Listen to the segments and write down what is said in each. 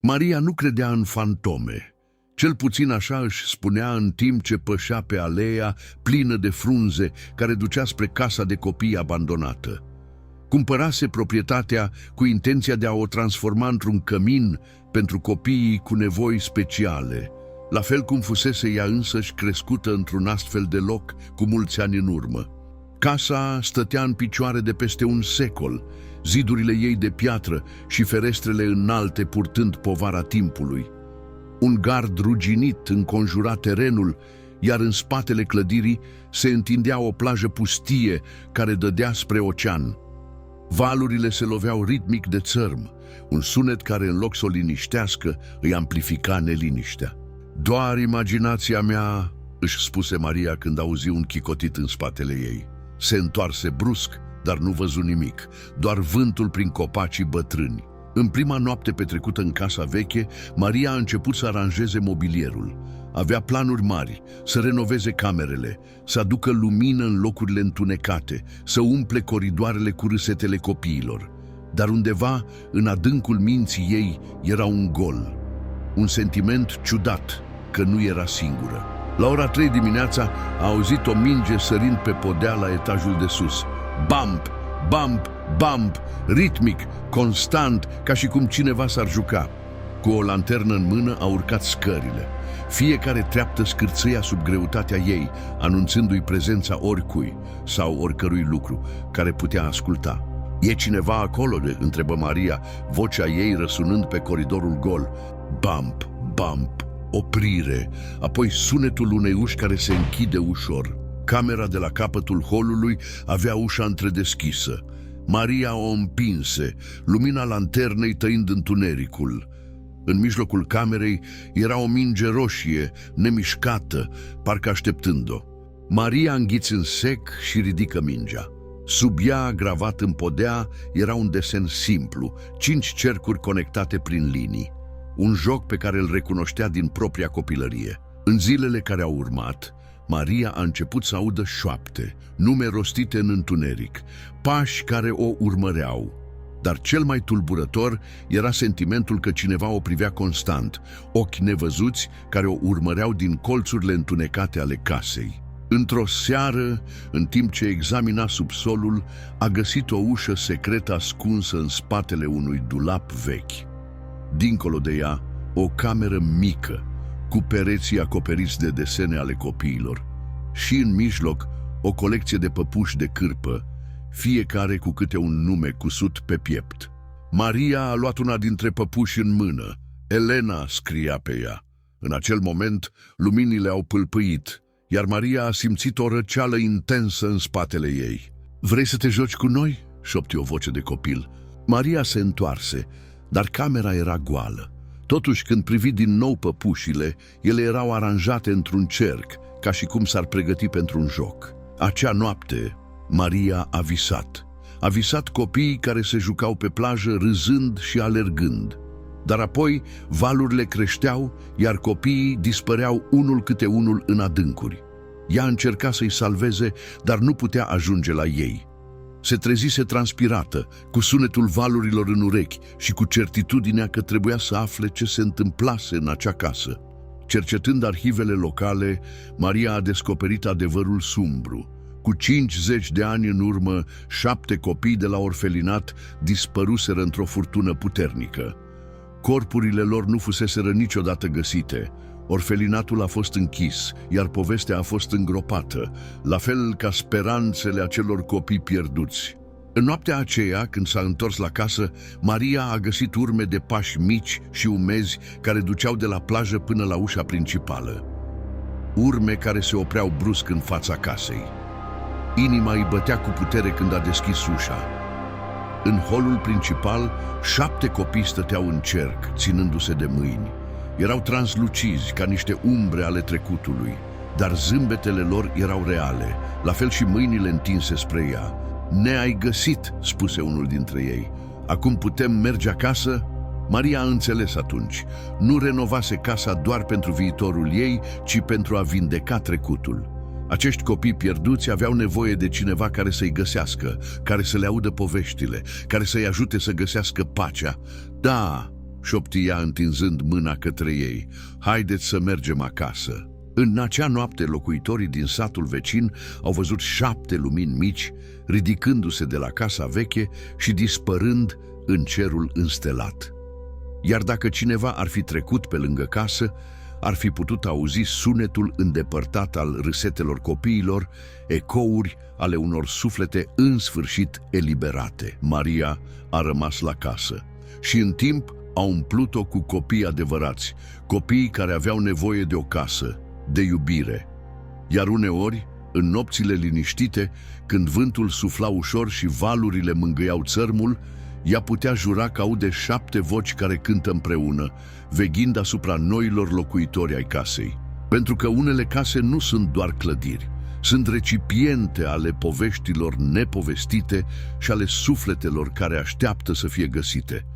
Maria nu credea în fantome. Cel puțin așa își spunea în timp ce pășea pe aleea plină de frunze care ducea spre casa de copii abandonată. Cumpărase proprietatea cu intenția de a o transforma într-un cămin pentru copiii cu nevoi speciale, la fel cum fusese ea însăși crescută într-un astfel de loc cu mulți ani în urmă. Casa stătea în picioare de peste un secol, zidurile ei de piatră și ferestrele înalte purtând povara timpului. Un gard ruginit înconjura terenul, iar în spatele clădirii se întindea o plajă pustie care dădea spre ocean. Valurile se loveau ritmic de țărm, un sunet care, în loc să o liniștească, îi amplifica neliniștea. "Doar imaginația mea," își spuse Maria când auzi un chicotit în spatele ei. Se întoarse brusc, dar nu văzu nimic, doar vântul prin copacii bătrâni. În prima noapte petrecută în casa veche, Maria a început să aranjeze mobilierul. Avea planuri mari, să renoveze camerele, să aducă lumină în locurile întunecate, să umple coridoarele cu râsetele copiilor. Dar undeva, în adâncul minții ei, era un gol, un sentiment ciudat că nu era singură. La ora 3 dimineața a auzit o minge sărind pe podea la etajul de sus. Bump, bump, bump, ritmic, constant, ca și cum cineva s-ar juca. Cu o lanternă în mână a urcat scările. Fiecare treaptă scârțâia sub greutatea ei, anunțându-i prezența oricui sau oricărui lucru care putea asculta. "E cineva acolo?" întrebă Maria, vocea ei răsunând pe coridorul gol. Bump, bump, oprire, apoi sunetul unei uși care se închide ușor. Camera de la capătul holului avea ușa întredeschisă. Maria o împinse, lumina lanternei tăind întunericul. În mijlocul camerei era o minge roșie, nemișcată, parcă așteptând-o. Maria înghiți în sec și ridică mingea. Sub ea, gravat în podea, era un desen simplu, 5 cercuri conectate prin linii. Un joc pe care îl recunoștea din propria copilărie. În zilele care au urmat, Maria a început să audă șoapte, nume rostite în întuneric, pași care o urmăreau. Dar cel mai tulburător era sentimentul că cineva o privea constant, ochi nevăzuți care o urmăreau din colțurile întunecate ale casei. Într-o seară, în timp ce examina subsolul, a găsit o ușă secretă ascunsă în spatele unui dulap vechi. Dincolo de ea, o cameră mică, cu pereții acoperiți de desene ale copiilor și în mijloc o colecție de păpuși de cârpă, fiecare cu câte un nume cusut pe piept. Maria a luat una dintre păpuși în mână. Elena scria pe ea. În acel moment, luminile au pâlpâit, iar Maria a simțit o răceală intensă în spatele ei. "Vrei să te joci cu noi?" șopti o voce de copil. Maria se întoarse, dar camera era goală. Totuși, când privi din nou păpușile, ele erau aranjate într-un cerc, ca și cum s-ar pregăti pentru un joc. Acea noapte, Maria a visat. A visat copiii care se jucau pe plajă râzând și alergând. Dar apoi valurile creșteau, iar copiii dispăreau unul câte unul în adâncuri. Ea încerca să-i salveze, dar nu putea ajunge la ei. Se trezise transpirată, cu sunetul valurilor în urechi și cu certitudinea că trebuia să afle ce se întâmplase în acea casă. Cercetând arhivele locale, Maria a descoperit adevărul sumbru. Cu 50 de ani în urmă, 7 copii de la orfelinat dispăruseră într-o furtună puternică. Corpurile lor nu fuseseră niciodată găsite. Orfelinatul a fost închis, iar povestea a fost îngropată, la fel ca speranțele acelor copii pierduți. În noaptea aceea, când s-a întors la casă, Maria a găsit urme de pași mici și umezi care duceau de la plajă până la ușa principală. Urme care se opreau brusc în fața casei. Inima îi bătea cu putere când a deschis ușa. În holul principal, 7 copii stăteau în cerc, ținându-se de mâini. Erau translucizi, ca niște umbre ale trecutului, dar zâmbetele lor erau reale, la fel și mâinile întinse spre ea. "Ne-ai găsit," spuse unul dintre ei. "Acum putem merge acasă?" Maria a înțeles atunci. Nu renovase casa doar pentru viitorul ei, ci pentru a vindeca trecutul. Acești copii pierduți aveau nevoie de cineva care să-i găsească, care să le audă poveștile, care să-i ajute să găsească pacea. Da, șopti ea întinzând mâna către ei. Haideți să mergem acasă. În acea noapte, locuitorii din satul vecin au văzut 7 lumini mici ridicându-se de la casa veche și dispărând în cerul înstelat. Iar dacă cineva ar fi trecut pe lângă casă, ar fi putut auzi sunetul îndepărtat al râsetelor copiilor, ecouri ale unor suflete în sfârșit eliberate. Maria a rămas la casă și în timp a umplut-o cu copii adevărați, copii care aveau nevoie de o casă, de iubire. Iar uneori, în nopțile liniștite, când vântul sufla ușor și valurile mângâiau țărmul, ea putea jura că aude 7 voci care cântă împreună, veghind asupra noilor locuitori ai casei. Pentru că unele case nu sunt doar clădiri, sunt recipiente ale poveștilor nepovestite și ale sufletelor care așteaptă să fie găsite.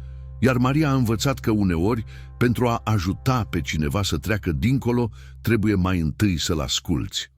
Iar Maria a învățat că uneori, pentru a ajuta pe cineva să treacă dincolo, trebuie mai întâi să-l asculți.